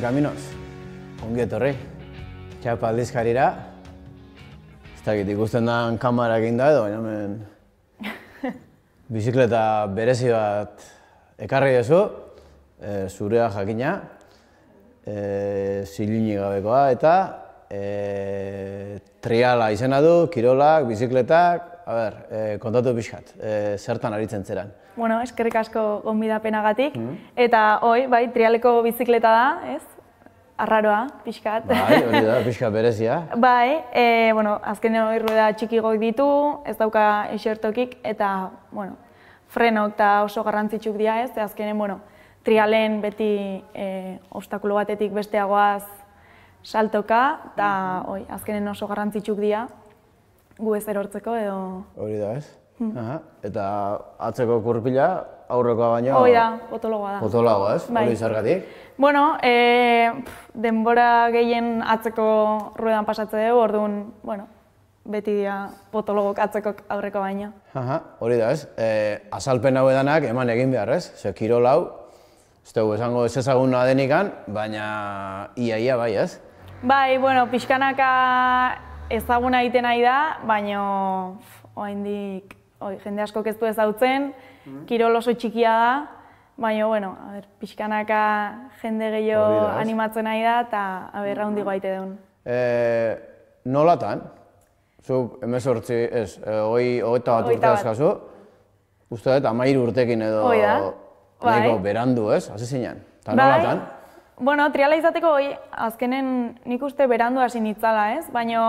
Caminos. Ongi etorri. Txapa aldizkarira. Ez dakit ikusten da kamarak da edo, baina hemen bizikleta berezi bat ekarri duzu, zurea jakina, zilinik gabekoa eta triala izena du, kirolak, bizikletak, kontatu pixkat, zertan aritzen zeran. Bueno, eskerrik asko gonbidapenagatik, eta bai, trialeko bizikleta da, ez? Arraroa, pixkat. Bai, hori da, pixkat berezia. Bai, azkenean hori rueda txikigoik ditu, ez dauka esertokik, eta, frenok eta oso garrantzitsuk dira, ez? Azkenean, trialen beti obstakulo batetik besteagoaz saltoka, eta azkenean oso garrantzitsuk dira, gu ez erortzeko edo... Hori da, ez? Eta atzeko kurpila, aurrekoa baino... Hoi da, potologoa da. Potologoa, ez? Hori zergatik? Bueno, denbora gehien atzeko ruedan pasatze dugu, orduan, beti dira potologok atzeko aurreko baino. Hori da, ez? Azalpen hau edanak eman egin behar, ez? Ze kirol hau, ez dugu esango ez ezaguna denikan, baina ia bai, ez? Bai, pixkanaka ezaguna egiten nahi da, baina oraindik jende askok ez du ezagutzen, kirol oso txikia da, baina, pixkanaka jende gehiago animatzen nahi da, eta handigo aite duen. Nolatan? Zuk 18, ez, 21 urte azkazu, uste dut 13 urtekin edo nahiko berandu, ez? Hasi zinen, eta nolatan? Bueno, triala izateko azkenen nik uste berandu hasi nitzala, ez? Baina,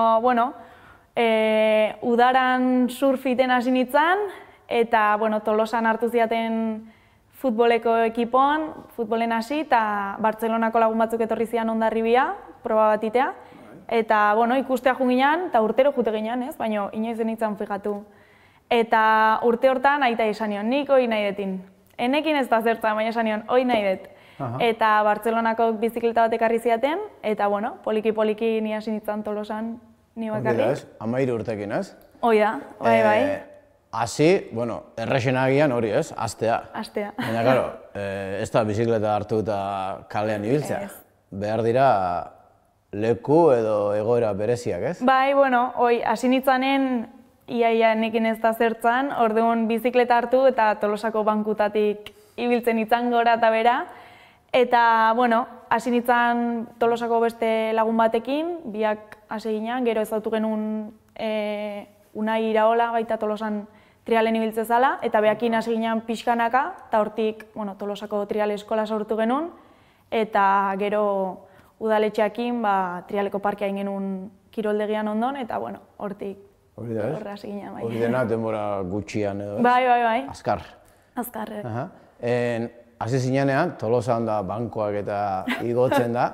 udaran surfiten hasi nitzan, eta, Tolosan hartu ziaten futboleko ekipon, futbolen hasi, eta Bartzelonako lagun batzuk etorri zian Hondarribia, proba bat itea. Eta, ikustea joan ginen, eta urtero jute ginen, ez? Baina, inoiz nintzen fijatu. Eta urte hortan, aita izan nion, nik hoi nahi detin. Enekin ez da zertzen, baina esan nion, hoi nahi det. Eta Bartzelonako bizikleta bat ekarri ziaten, eta, poliki-poliki ni hasi nintzen Tolosan ni bakarrik. Hori da, ez? 13 urtekin, ez? Hoi da, bai. Hasi, errexena agian hori, ez? Astea. Astea. Baina, karo, ez da bizikleta hartu eta kalean ibiltzea. Behar dira leku edo egoera bereziak, ez? Bai, hasi nintzanen ia nekin ez da zertzan, orduan bizikleta hartu eta Tolosako bankutatik ibiltzen nintzen gora eta bera. Eta, hasi nintzen Tolosako beste lagun batekin, biak hasi ginen, gero ezautu genuen Unai Iraola baita Tolosan trialen ibiltze zala, eta behakin hasi ginen pixkanaka, eta hortik Tolosako trial eskola sortu genuen, eta gero udaletxeakin trialeko parkea genuen kiroldegian ondon, eta hortik horra hasi ginen. Hori dena denbora gutxian edo, ez? Bai. Azkar. Azkar, hasi zinenean, Tolosan da bankoak eta igotzen da,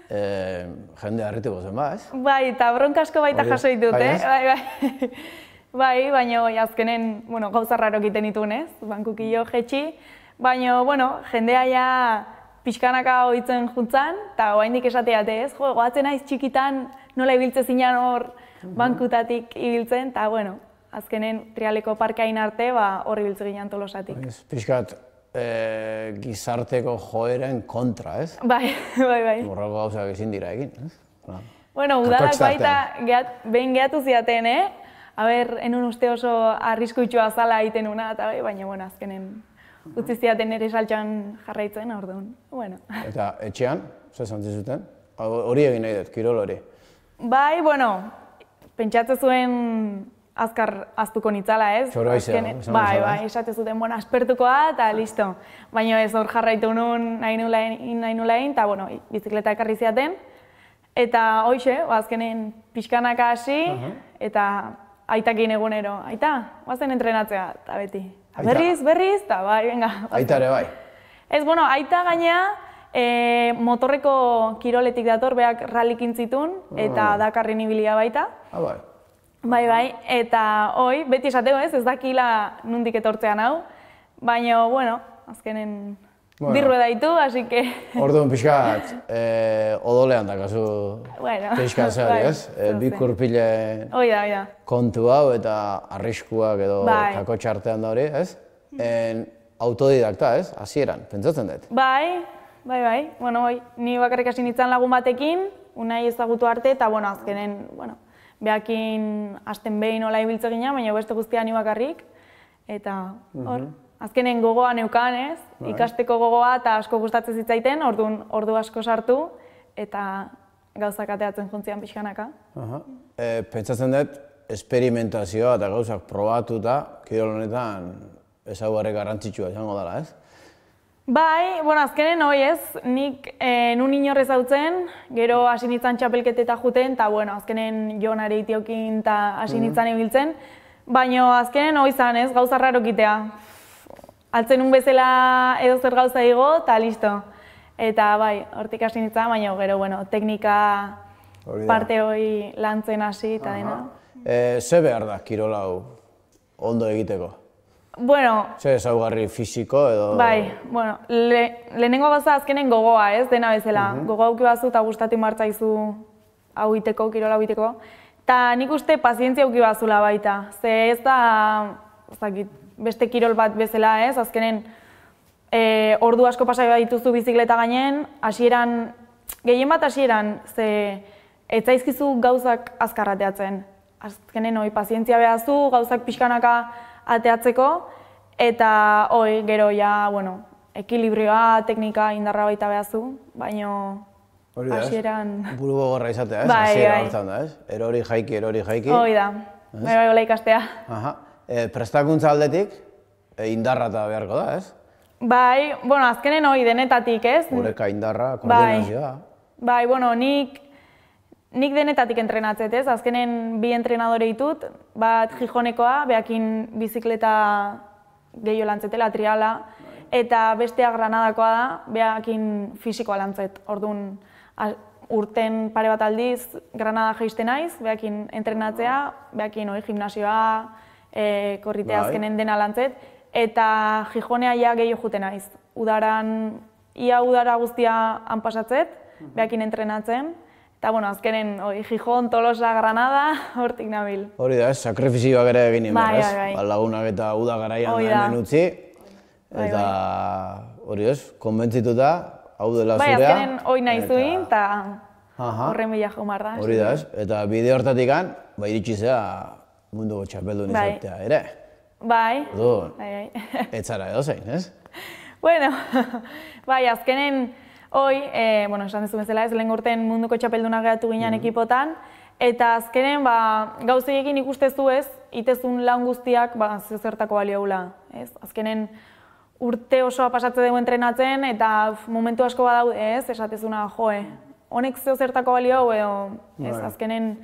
jende harrituko zen ez? Bai, eta bronkasko baita jaso ditut, Bai. Bai, baina azkenen, gauza raro egiten dituen, ez? Bankukillo jetxi, baina, jendea ja pixkanaka hoitzen juntzan, eta oraindik esateate, ez? Goatzen naiz txikitan nola ibiltze zinan hor bankutatik ibiltzen, eta, azkenen trialeko parkeain arte, hor ibiltze ginen Tolosatik. Pixkat, gizarteko joeren kontra, ez? Bai. Horreko gauzak ezin dira egin, ez? Udarak baita behin gehatu ziaten, enun uste oso arriskuitsua zala egiten una, eta baina, azkenen utzi ziaten ere saltxan jarraitzen, orduan, Eta etxean, zer zantzi zuten? Hori egin nahi dut, kirol hori? Bai, pentsatze zuen azkar aztuko nitzala, ez? Txoro aizea, esan Bai, esate zuten, aspertukoa eta listo. Baina ez hor jarraitu nuen nahi nula egin, eta, bizikleta ekarri ziaten. Eta hoxe, azkenen pixkanaka hasi, eta aitakin egunero. Aita, guazen entrenatzea, eta beti. Berriz, eta bai, venga. Aita ere bai? Ez, aita gainea motorreko kiroletik dator, beak rallikin zitun, eta Dakarrin ibilia baita. Bai. Bai, eta beti esateko ez dakila nundik etortzean hau, baina, azkenen birrueda ditu, así que... Orduan pixkat, odolean dakazu pixkat zari, ez? Bi kurpile kontu hau eta arriskuak edo kakotxa artean da hori, ez? Autodidakta, ez? Hasieran, pentsatzen dut. Bai, Bueno, ni bakarrik hasi nintzen lagun batekin, unai ezagutu arte, eta, bueno, azkenen, behakin hasten behin nola ibiltze gina, baina beste guztia ni bakarrik, eta hor, azkenen gogoa neukan, ez? Ikasteko gogoa eta asko gustatzen zitzaiten, ordu asko sartu, eta gauzak ateatzen juntzian pixkanaka. Pentsatzen dut, esperimentazioa eta gauzak probatuta, kirol honetan ezaugarri garrantzitsua izango dela, ez? Bai, azkenen hoi ez, nik nun inorrez hautzen, gero hasi nintzen txapelketeta juten, eta azkenen Jon Areitiokin eta hasi nintzen ibiltzen, baina azkenen hoi zan ez, gauza rarokitea. Altzen un bezala edo zer gauza igo, eta listo. Eta bai, hortik hasi nintzen, baina gero, teknika parte hoi lantzen hasi eta dena. Ze behar da kirol hau ondo egiteko? Ze ezaugarri fisiko edo... Bai, lehenengo gauza azkenen gogoa, ez, dena bezala. Gogoa auki bazu eta gustatu martzaizu hau iteko, kirola hau iteko. Eta nik uste pazientzia auki bazula baita. Ze ez da, beste kirol bat bezala, ez, azkenen ordu asko pasai bat dituzu bizikleta gainen, hasieran, gehien bat hasieran, ze ez zaizkizu gauzak azkar ateatzen. Azkenen pazientzia behazu, gauzak pixkanaka ateatzeko, eta gero ekilibrioa, teknika, indarra baita behazu, baina hasieran... Buru gogorra izatea, ez? Hasiera hortan da, ez? Erori jaiki. Hoi da, hola ikastea. Prestakuntza aldetik, indarra eta beharko da, ez? Bai, azkenen denetatik, ez? Ureka indarra, koordinazioa. Bai, nik denetatik entrenatzet, ez? Azkenen bi entrenadore ditut, bat Gijonekoa, behakin bizikleta gehiago lantzetela, triala, eta bestea Granadakoa da, behakin fisikoa lantzet. Orduan, urten pare bat aldiz Granada jaisten naiz, behakin entrenatzea, behakin gimnasioa, korritea azkenen dena lantzet, eta Gijonea ja gehiago juten naiz. Ia udara guztia han pasatzet, behakin entrenatzen, eta, azkenen, Gijon, Tolosa, Granada, hortik nabil. Hori da, sakrifizioak ere egin inbar, ez? Lagunak eta uda garaian hemen utzi, eta hori ez, konbentzituta, hau dela zurea. Bai, azkenen hori nahi zuin, eta horren bila jomar da. Hori da, ez? Eta bide hortatik an, iritsi zea munduko txapeldun izatea ere. Bai. Orduan, etzara edo zein, ez? Bai, azkenen, esan dezu bezala ez, lehen urten munduko txapelduna gehatu ginen ekipotan, eta azkenen gauzeiekin ikustezu ez, itezun lan guztiak zertako balioula. Azkenen urte osoa pasatze dugu entrenatzen, eta momentu asko badaude ez, esatezuna, honek zertako balio edo azkenen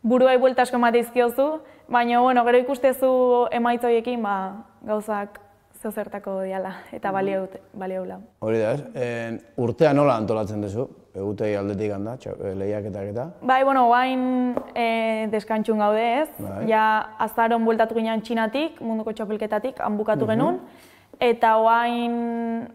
buruai buelta asko emateizkiozu, baina gero ikustezu emaitzoiekin gauzak zertako diala eta balioula. Hori da ez, urtea nola antolatzen duzu, egutegi aldetik handa, lehiaketak eta? Bai, oain deskantxun gaude ez, ja azaron bueltatu ginen Txinatik, munduko txapelketatik, han bukatu genuen, eta oain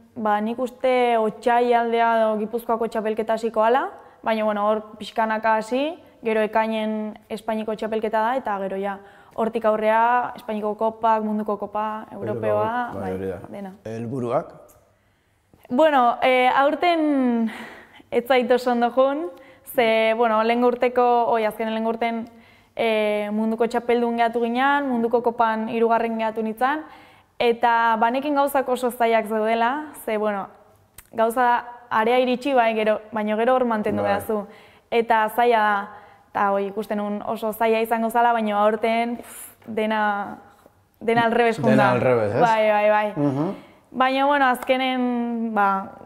nik uste Otsai aldea edo Gipuzkoako txapelketa hasiko ala, baina hor pixkanaka hasi, gero ekainen Espainiko txapelketa da, eta gero ja hortik aurrea, Espainiko kopak, munduko kopa, europeoa, dena. Helburuak? Aurten ez zait oso ondo jun, ze, azkenen lehen urten munduko txapeldun gehatu ginen, munduko kopan 3. gehatu nintzen, eta banekin gauzak oso zaiak zeudela, ze, gauza area iritsi baina gero hor mantendu behazu. Eta zaila da, eta ikusten oso zaila izango zala, baina aurten dena alrebes junda. Dena alrebes, ez? Bai. Baina, azkenen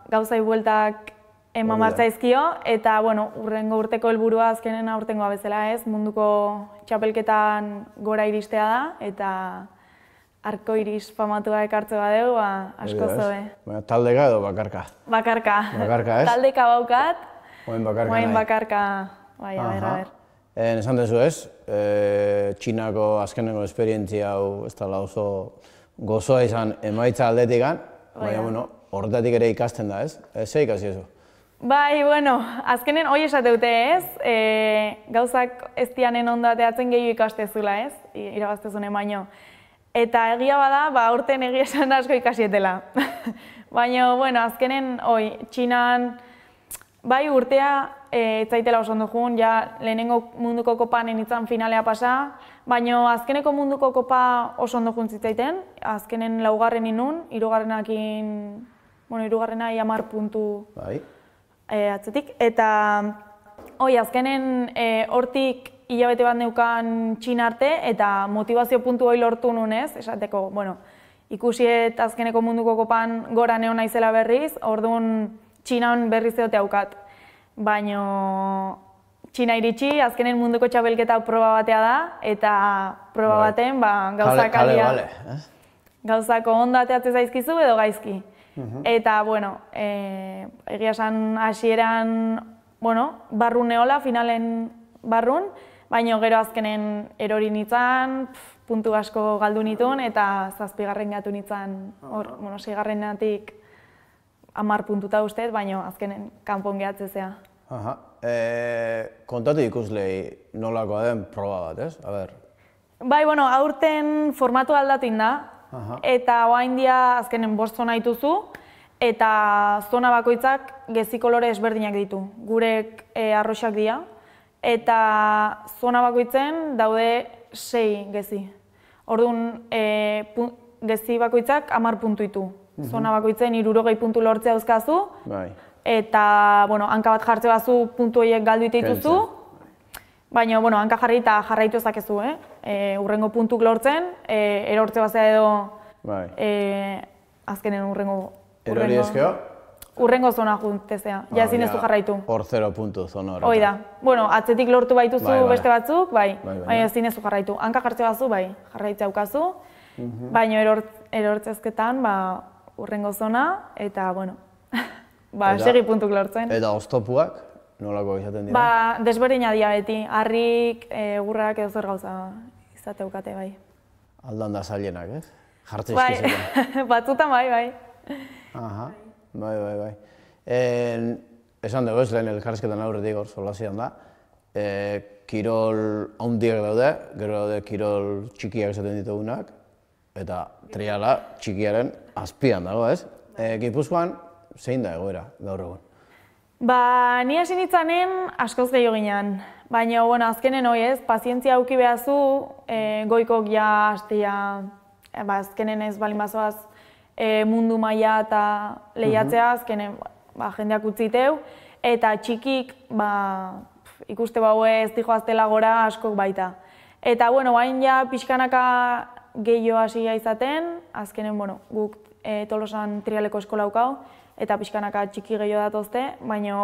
gauzai bueltak eman martzaizkio, eta urrengo urteko helburua azkenen aurtengoa bezala ez, munduko txapelketan gora iristea da, eta arkoiris famatua ekartze badeu, asko zoe. Taldeka edo bakarka? Bakarka. Bakarka, ez? Taldeka baukat, oain bakarka, bai, a ber. Esan dezu ez, Txinako azkeneko esperientzia hau ez dela oso gozoa izan emaitza aldetikan, baina horretatik ere ikasten da, ez? Ze ikasi ezu? Bai, azkenen hoi esateute ez, gauzak ez dianen ondo ateatzen gehiago ikastezula ez, irabaztezunen baino. Eta egia bada, aurten egia esan asko ikasietela. Baina, bueno, azkenen, Txinan, bai urtea, ez zaitela oso ondo joan, ja lehenengo munduko kopan nintzen finalea pasa, baina azkeneko munduko kopa oso ondo joan zitzaiten, azkenen laugarren inun, hirugarrenakin, bueno, hirugarrena 10 puntu atzetik, eta azkenen hortik hilabete bat neukan Txina arte, eta motivazio puntu hori lortu nunez, esateko, bueno, ikusiet azkeneko munduko kopan gora neon naizela berriz, orduan Txinan berriz egote haukat. Baina Txina iritsi, azkenen munduko txapelketa proba batea da, eta proba baten gauzak alia. Gauzako ondo ateatzen zaizkizu edo gaizki. Eta, bueno, egia esan hasieran, barrun neola, finalen barrun, baina gero azkenen erori nintzen, puntu asko galdu nituen, eta 7. gatu nintzen, 6. 10 puntuta ustez, baina azkenen kanpon gehatzezea. Kontatu ikuslei nolakoa den proba bat, ez? Bai, aurten formatu aldatin da, eta oain dia azkenen 5 zona dituzu, eta zona bakoitzak gezi kolore ezberdinak ditu. Gurek arroxak dira, eta zona bakoitzen daude 6 gezi. Orduan, gezi bakoitzak 10 puntu ditu. Zona bakoitzen 60 puntu lortzea dauzkazu, eta, hanka bat jartze bazu puntu horiek galdu dituzu, baina, hanka jarri eta jarraitu ezakezu, urrengo puntuk lortzen, erortze bazea edo, azkenen urrengo... Erori ezkeo? Urrengo zona juntezea, ja ezin ez du jarraitu. Hor 0 puntu zona horretan. Hoi da. Atzetik lortu baituzu beste batzuk, baina ezin ez du jarraitu. Hanka jartze bazu, jarraitzea aukazu, baina erortzezketan, urrengo zona, eta, segi puntuk lortzen. Eta oztopuak, nolako izaten dira? Desberdina dira beti, harrik, egurrak edo zer gauza izate aukate, bai. Aldan da zailenak, ez? Jartze eskizeko. Batzutan bai. Bai. Esan dugu ez, lehen elkarrizketan aurretik hor solazian da. Kirol handiak daude, gero daude kirol txikiak esaten ditugunak, eta triala txikiaren azpian dago, ez? Gipuzkoan, zein da egoera gaur egun? Ni hasi nintzanen askoz gehiago ginen, baina azkenen hoi ez, pazientzia auki behazu, goikok ja hastia, azkenen ez balin bazoaz mundu maila eta lehiatzea, azkenen jendeak utziteu, eta txikik ikuste ez dijoaztela gora askok baita. Eta hain ja pixkanaka gehiago hasia izaten, azkenen guk Tolosan trialeko eskola haukau, eta pixkanaka txiki gehiago datozte, baina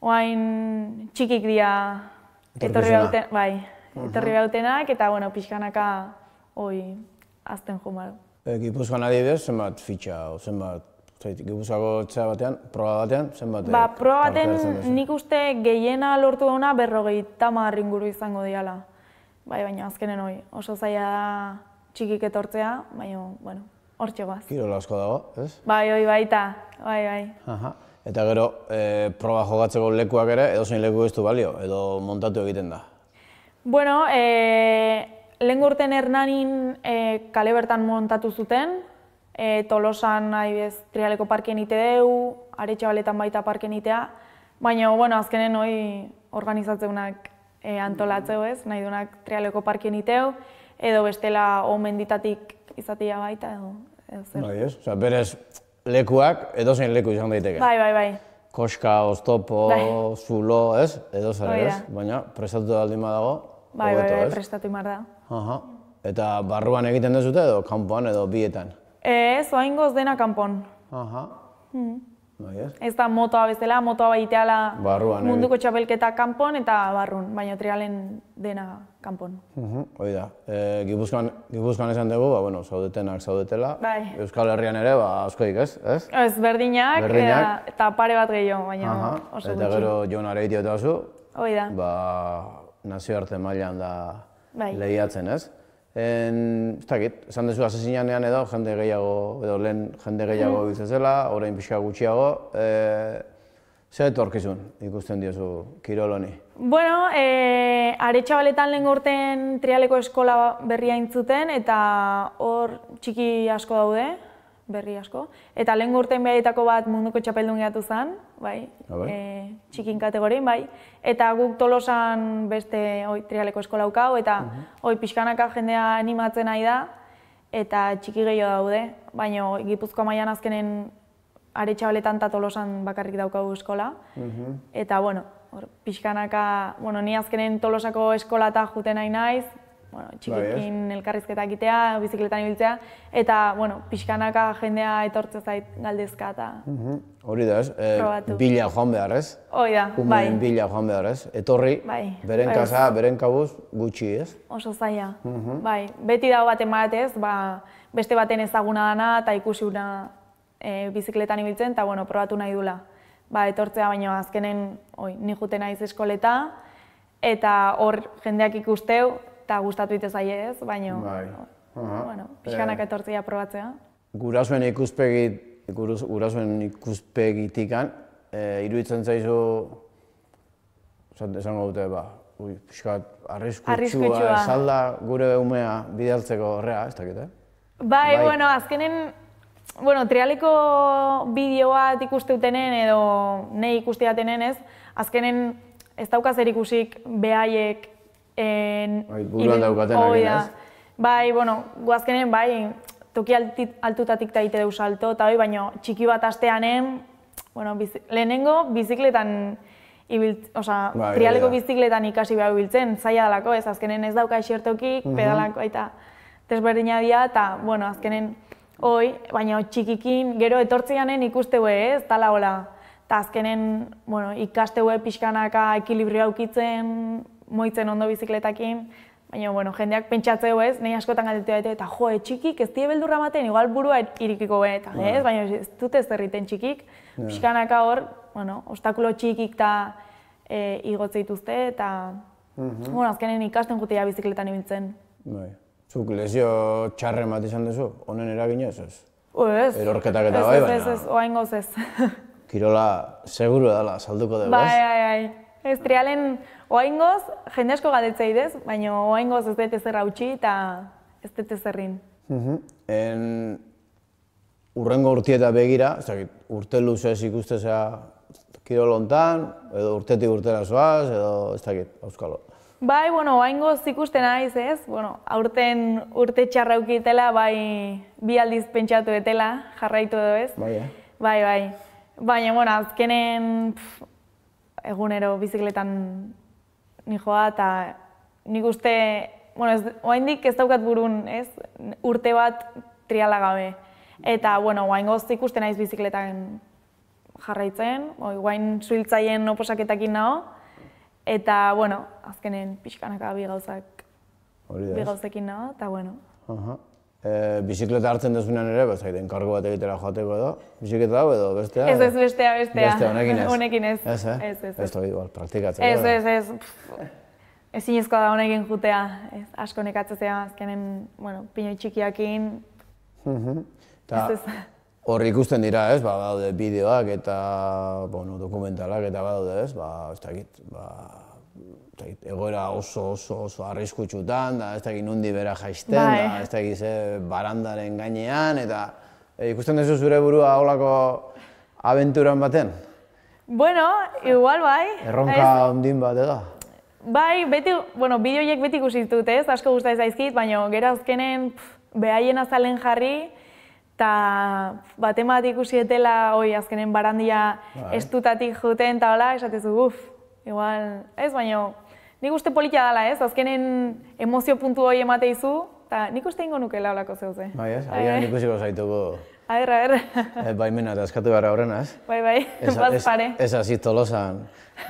oain txikik dira etorri bautenak, eta pixkanaka azten jo maru. Gipuzkoan adibidez, zenbat fitxa, zenbat, Gipuzkoako etxea batean, proba batean, zenbat? Proba batean nik uste gehiena lortu dauna 50 inguru izango diala. Baina azkenen oso zaila da txikik etortzea, baina, hortxe guaz. Kirola asko dago, ez? Bai, baita, bai. Eta gero, proba jogatzeko lekuak ere, edozein leku ez du balio, edo montatu egiten da? Lehen urten Hernanin kale bertan montatu zuten, Tolosan trialeko parkien ite deu, Aretxabaletan baita parkien itea, baina azkenen organizatzeunak antolatzeu ez, nahi duenak trialeko parkien iteu, edo bestela omenditatik izatea baita edo zer. Bai ez, berez lekuak edozein leku izan daiteke. Bai. Koska, oztopo, zulo, ez, edo zer ez, baina prestatuta baldin badago, hobeto ez? Prestatu imar da. Eta barruan egiten duzute edo kanpoan edo bietan? Ez, oaingoz dena kanpon. Ez da motoa bezala, motoa baiteala munduko txapelketa kanpon eta barrun, baina trialen dena kanpon. Hoi da, Gipuzkoan esan dugu, zaudetenak zaudetela, Euskal Herrian ere askoik ez? Ez, berdinak eta pare bat gehiago, baina oso gutxi. Eta gero Jon Areitia eta zu, nazioarte mailan da lehiatzen ez? Ez dakit, esan duzu asesinanean edo jende gehiago, edo lehen jende gehiago bizazela, orain pixka gutxiago. Zer etorkizun ikusten diozu kirol honi? Aretxabaletan lehen urten trialeko eskola berria intzuten, eta hor txiki asko daude, berri asko. Eta lehen urtean behaitako bat munduko txapeldun gehatu zen, bai, txikin kategorien, bai. Eta guk Tolosan beste trialeko eskola haukau, eta pixkanaka jendea animatzen nahi da, eta txiki gehiago daude. Baina Gipuzkoa mailan azkenen Aretxabaletan eta Tolosan bakarrik daukagu eskola. Eta, pixkanaka, ni azkenen Tolosako eskola eta juten nahi naiz, txikikin elkarrizketa egitea, bizikletan ibiltzea, eta, pixkanaka jendea etortzea zait galdezka eta... Hori da ez, bila joan behar ez? Hori da, bai. Kumeen bila joan behar ez? Etorri, beren kasa, beren kabuz, gutxi ez? Oso zaila, bai. Beti dago baten batez, beste baten ezaguna dana eta ikusiuna bizikletan ibiltzen, eta, probatu nahi dula. Etortzea, baina azkenen, ni juten naiz eskoleta, eta hor jendeak ikusteu, eta gustatu ite zaie ez, baina, pixkanak etortzea probatzea. Gurasoen ikuspegitikan, iruditzen zaizu, esango dute, pixkat arriskutsua esalda gure umea bidaltzeko horrea, ez dakit, Bai, azkenen, trialeko bideo bat ikusteutenen edo nahi ikusteatenen ez, azkenen ez daukaz erikusik behaiek buruan daukatenak ez? Bai, guazkenen, toki altutatik da ite deus salto, eta baina txiki bat asteanen, lehenengo bizikletan trialeko bizikletan ikasi behar biltzen, zaila dalako ez, azkenen ez dauka esertokik, pedalako eta desberdina dira, eta azkenen baina txikikin gero etortzeanen ikusteue ez, tala hola, eta azkenen ikasteue pixkanaka ekilibrio aukitzen, moitzen ondo bizikletakin, baina jendeak pentsatzeu ez, nahi askotan galdetu daite, eta txikik ez die beldurra maten, igual burua irikiko eta ez, baina ez dute ez derriten txikik, pixkanaka hor, obstakulo txikik eta igotze dituzte, eta azkenen ikasten jutea bizikletan ibiltzen. Zuk lesio txarren bat izan duzu, honen eraginez ez? Ez, erorketak eta bai, baina... Ez, oaingoz ez. Kirola seguru edala, salduko dugu ez? Bai. Ez trialen oaingoz, jende asko galdetzea idez, baina oaingoz ez dut ezer hautsi eta ez dut ezerrin. Urrengo urtieta begira, urte luzez ikustezea kirol hontan, edo urtetik urtera zoaz, edo ez dakit, auskalo. Bai, oaingoz ikusten naiz ez, aurten urte txarra ukitela, bi aldiz pentsatu etela, jarraitu edo ez. Bai. Baina, azkenen egunero bizikletan nijoa eta nik uste, oaindik ez daukat burun, ez, urte bat triala gabe. Eta, oaingoz ikusten naiz bizikletan jarraitzen, oain zuhiltzaien oposaketakin nago, eta, azkenen pixkanaka bi gauzekin nago, eta, bizikleta hartzen dezunean ere, enkargo bat egitera joateko edo, bizikleta hau edo bestea? Ez, bestea. Bestea, honekin ez. Ez, Ez, praktikatzeko. Ez. Ezinezkoa da honekin jutea, asko nekatzea azkenen, pinoi txikiakin. Hor ikusten dira, ez, badaude bideoak eta dokumentalak eta badaude, ez, ez dakit, egoera oso arriskutsutan, ez dakit nundi bera jaisten, ez dakit barandaren gainean, eta ikusten duzu zure burua holako abenturan baten? Igual bai. Erronka ondin bat edo? Bai, bideoiek beti ikusi ditut ez, asko gustatzen zaizkit, baina gero azkenen behaien azalen jarri, eta baten bat ikusi etela, azkenen barandia estutatik juten, eta hola, esatezu, igual, ez, baina nik uste politia dela ez, azkenen emozio puntu hori emate izu, eta nik uste ingo nukela holako zeuze. Bai ez, agian ikusiko zaituko. A Baimena eta eskatu gara horrena ez? Bai, bat pare. Ez hasi Tolosan,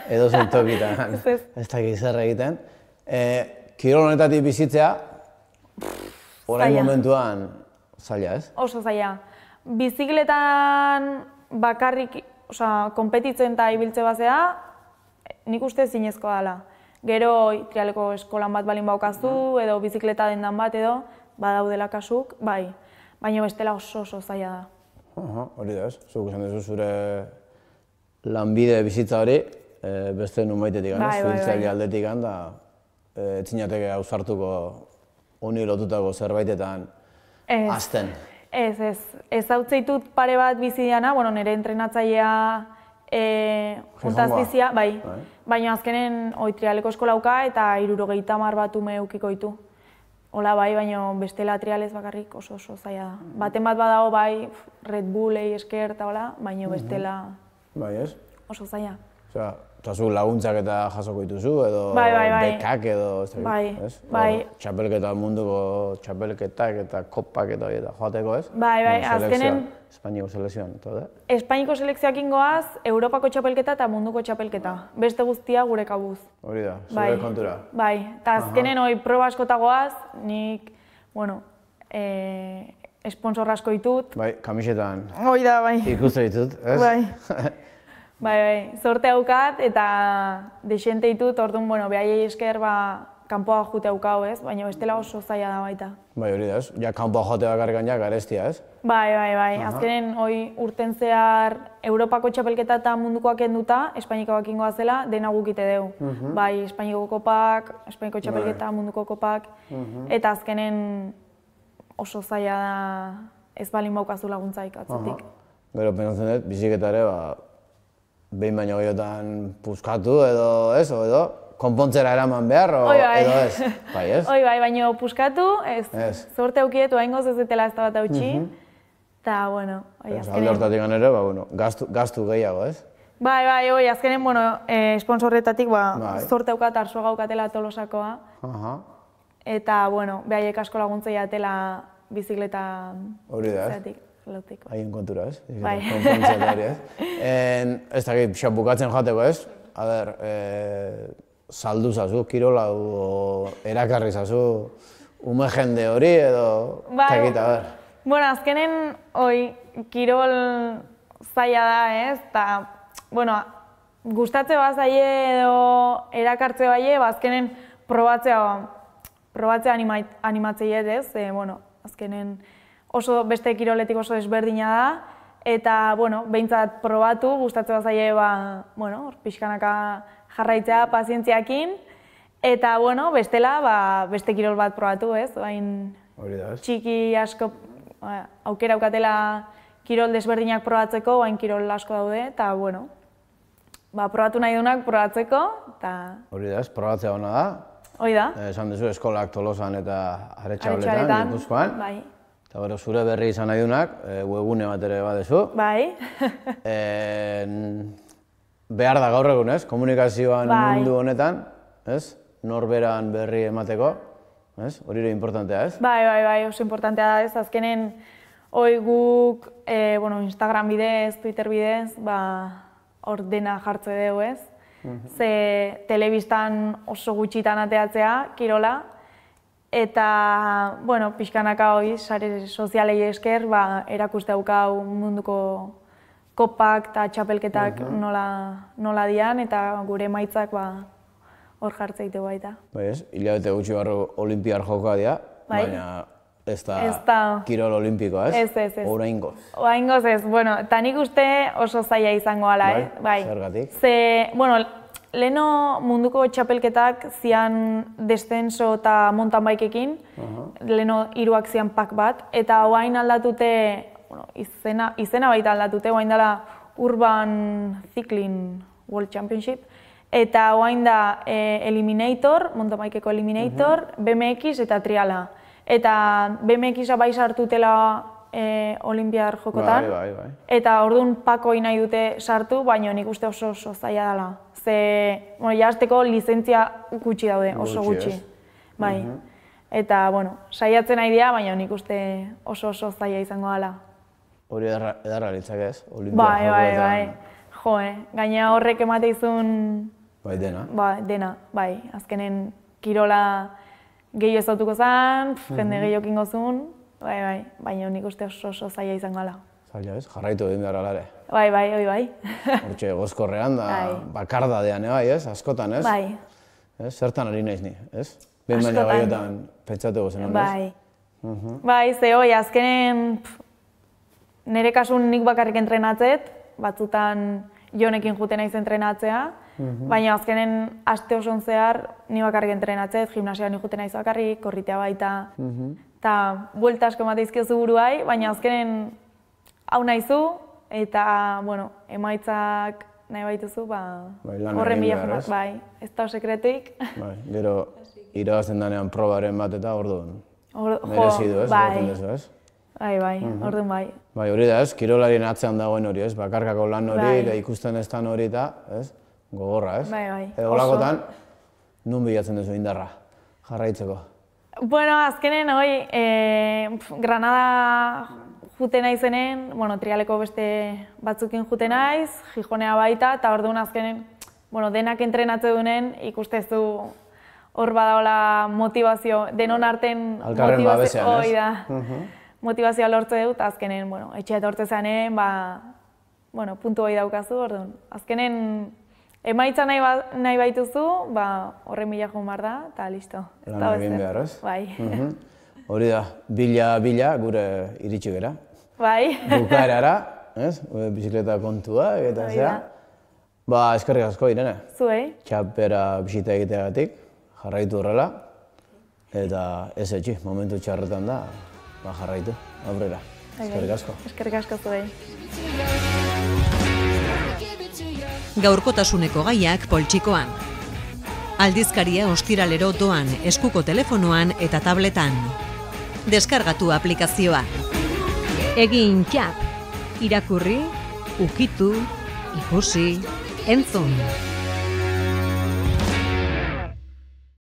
edo zein tokitan, ez dakit zer egiten. Kirol honetatik bizitzea, orain momentuan zaila ez? Oso zaila. Bizikletan bakarrik, konpetitzen eta ibiltze bazea, nik uste zinezkoa dela. Gero trialeko eskolan bat balin baukazu, edo bizikleta dendan bat edo, badaudela kasuk, bai. Baina bestela oso zaila da. Hori da ez, zuk esan duzu zure lanbide bizitza hori, beste nunbaitetik, zuhiltzaile aldetik, da etzinateke ausartuko honi lotutako zerbaitetan hasten. Ez hautzitut pare bat bizi diana, nire entrenatzailea juntaz bizia, bai. Baina azkenen trialeko eskolauka eta 70 bat ume eukiko ditu. Hola bai, baina bestela trialez bakarrik oso zaila da. Baten bat badago bai, Red Bullei esker eta hola, baina bestela oso zaila. Eta zu laguntzak eta jasoko dituzu, edo bekak edo, bai. Txapelketa munduko txapelketak eta kopak eta joateko, ez? Bai, azkenen... Espainiako selekzioan, eta da? Espainiako selekzioak ingoaz, Europako txapelketa eta munduko txapelketa. Beste guztia gure kabuz. Hori da, zure kontura. Bai, eta azkenen proba askotagoaz, nik, esponsor asko ditut. Bai, kamisetan. Hoi da, bai. Ikuste ditut, ez? Bai. Bai, sorte haukat eta desente ditut, orduan, behaiei esker, kanpoa jute haukau, ez? Baina bestela oso zaila da baita. Bai, hori da, ez? Ja, kanpoa jote bakarrikan ja garestia, ez? Bai. Azkenen, urten zehar Europako txapelketa eta mundukoak enduta, Espainikoak ingoa zela, dena gukite deu. Bai, Espainiko kopak, Espainiko txapelketa, munduko kopak, eta azkenen oso zaila da ez balin baukazu laguntzaik atzetik. Gero, pentsatzen dut, biziketare, behin baino gehiotan puskatu edo ez, edo konpontzera eraman behar, edo ez. Bai, ez? Bai, baina puskatu, ez. Zorte aukietu haingoz ez dutela ez da bat hautsi. Eta, azkenen... Alde hortatik ere, gastu gehiago, ez? Bai, azkenen, esponsorretatik, zorte aukat arzuaga aukatela Tolosakoa. Eta, behaiek asko laguntzea atela bizikleta zeatik. Haien kontura, ez? Bai. Ez dakit, bukatzen joateko, ez? Saldu zazu, kirola, erakarri zazu, ume jende hori edo... Bai, azkenen, kirol zaila da, ez? Eta, gustatze bat zaie edo erakartze baie, azkenen probatzea animatzeiet, ez? Azkenen... oso beste kiroletik oso desberdina da, eta, behintzat probatu, gustatzen bazaie, pixkanaka jarraitzea pazientziakin, eta, bestela, beste kirol bat probatu, ez? Txiki asko aukera aukatela kirol desberdinak probatzeko, kirol asko daude, eta, probatu nahi dunak probatzeko, eta... Hori da, ez, probatzea hona da. Hori da. Esan duzu, eskolak Tolosan eta Aretxabaletan, Gipuzkoan. Bai. Eta gero zure berri izan nahi dunak, webgune bat ere badezu. Bai. Behar da gaur egun, ez? Komunikazioan mundu honetan, ez? Norberan berri emateko, ez? Hori ere importantea, ez? Bai, oso importantea da, ez? Azkenen, guk, Instagram bidez, Twitter bidez, hor dena jartze dugu, ez? Ze telebistan oso gutxitan ateatzea, kirola, eta, pixkanaka sare sozialei esker, erakuste haukau munduko kopak eta txapelketak nola dian, eta gure emaitzak hor jartze ditu baita. Bai ez, hilabete gutxi barru olimpiar jokoa dira, baina ez da kirol olimpikoa, ez? Ez. Oraingoz. Oraingoz ez, eta nik uste oso zaila izango ala, bai? Zergatik? Ze, leheno munduko txapelketak zian descenso eta mountain bikeekin, leheno 3 zian pak bat, eta oain aldatute, izena baita aldatute, oain dela Urban Cycling World Championship, eta oain da Eliminator, mountain bikeeko Eliminator, BMX eta triala. Eta BMX-a bai sartutela olimpiar jokotan, eta orduan pako nahi dute sartu, baina nik uste oso zaila dela. Ze, jazteko lizentzia gutxi daude, oso gutxi. Bai. Eta, saiatzen nahi dira, baina nik uste oso zaila izango dela. Hori edarra litzak ez? Olimpiar jokoetan. Bai. Jo, gaina horrek emate izun... Bai, dena. Dena, bai. Azkenen kirola gehiago ezautuko zen, jende gehiago ingozun, baina nik uste oso zaila izango dela. Zaila ez? Jarraitu egin behar alare. Bai. Hortxe, gozkorrean da, bakardadean, ez? Askotan, ez? Bai. Zertan ari naiz ni, ez? Behin baina gaiotan pentsatuko zen, ez? Bai, ze azkenen nire kasun nik bakarrik entrenatzet, batzutan Jonekin juten naiz entrenatzea, baina azkenen aste oson zehar ni bakarrik entrenatzet, gimnasia ni juten naiz bakarrik, korritea baita, eta buelta asko emateizkiozu buruai, baina azkenen hau nahizu, eta, bueno, emaitzak nahi baituzu, horren bila bai, ez da sekretuik. Gero, irabazten danean probaren bat eta orduan merezidu, ez? Bai, orduan bai. Bai, hori da, ez? Kirolarien atzean dagoen hori, ez? Bakarkako lan hori, ikusten ez dan hori eta, ez? Gogorra, ez? Bai. Edo olakotan, nun bilatzen duzu indarra, jarraitzeko? Bueno, azkenen, Granada jute naizenen, trialeko beste batzukin jute naiz, Gijonea baita, eta orduan azkenen, denak entrenatze dunen, ikustezu hor badaola motivazio, denon arten motivazioa lortze dut, azkenen, etxea etortze zanen, puntu hori daukazu, orduan. Azkenen, emaitza nahi baituzu, horren bila joan behar da, eta listo. Lan egin behar, ez? Bai. Hori da, bila gure iritsi gara. Bai. Bukaerara, ez? Bizikleta kontua, eta zera. Eskerrik asko, Irene. Zuei. Txapera bisita egiteagatik, jarraitu horrela. Eta ez etxi, momentu txarretan da, jarraitu, aurrera. Eskerrik asko. Eskerrik asko zuei. Gaurkotasuneko gaiak poltsikoan. Aldizkaria ostiralero doan eskuko telefonoan eta tabletan. Deskargatu aplikazioa. Egin txap. Irakurri, ukitu, ikusi, entzun.